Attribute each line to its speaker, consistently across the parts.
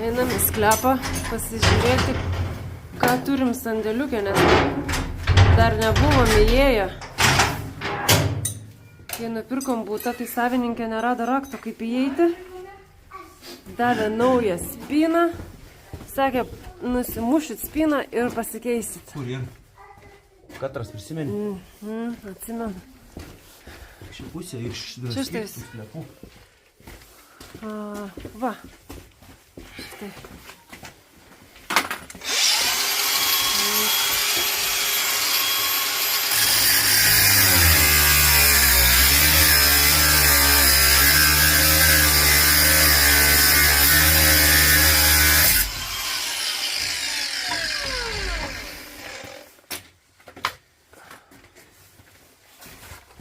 Speaker 1: Einam į sklepą pasižiūrėti, ką turim sandėliukę, nes dar nebuvom įėję. Kai nupirkom būtą, tai savininkė nerado rakto, kaip įeiti. Davė naują spyną. Sakė, nusimušit spyną ir pasikeisit.
Speaker 2: Kur ir? Katras prisimeni?
Speaker 1: Atsimenu.
Speaker 2: Ši pusė iš
Speaker 1: Šeštais.
Speaker 2: sklepų.
Speaker 1: Va. Štai.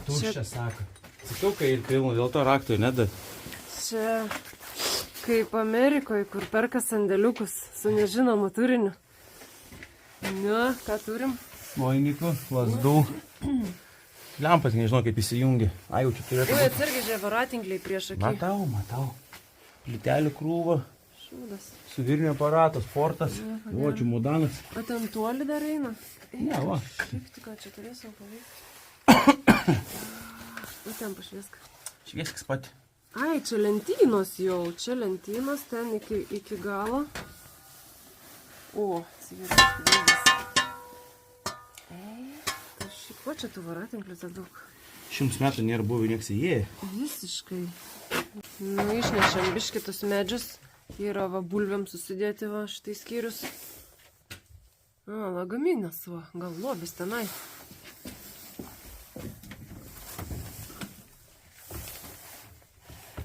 Speaker 2: Tuščia, sako. Sakiau, kai ir pilna, dėl to rakto nedė.
Speaker 1: Čia kaip Amerikoje, kur perka sandėliukus su nežinomu turiniu. Nu, ką turim?
Speaker 2: Vainikų, lasdų. Lempas, nežinau, kaip įsijungi. Ai, jau čia turėtų
Speaker 1: Oi, atsargiai ževaratingliai prieš akį.
Speaker 2: Matau. Plytelių krūva.
Speaker 1: Šūdas.
Speaker 2: Suvirinio aparatas, portas. O, čia modanas.
Speaker 1: O ten tuoli dar eina?
Speaker 2: Ne, va.
Speaker 1: Kaip tu ką čia turėsim paveikti? O ten pašviesk.
Speaker 2: Švieskis pati.
Speaker 1: Ai, čia lentynos jau. Čia lentynos ten iki galo. O, atsigeras. Ko čia tų varatinklių daug?
Speaker 2: 100 metų nėra buvę nieks įėję.
Speaker 1: Visiškai. Nu, išnešėm biškitus medžius. Yra va bulviam susidėti va šitai skyrius. Lagaminas va. Gal lobis tenai.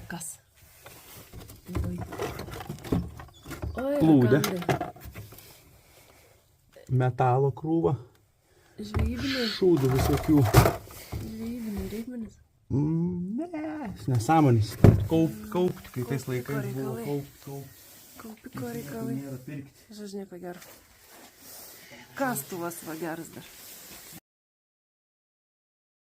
Speaker 1: Kas? Oi,
Speaker 2: Plūdė.
Speaker 1: rakandai.
Speaker 2: Metalo krūva.
Speaker 1: Žvejybiniai.
Speaker 2: Šūdų visokių.
Speaker 1: Žvejybiniai reikmenys.
Speaker 2: Ne, nesąmonės. Kaupti, kai tais laikais buvo kaupti.
Speaker 1: Kaupiko reikalai.
Speaker 2: Nėra pirkti.
Speaker 1: Žažnė pager. Kastuvas va geras dar.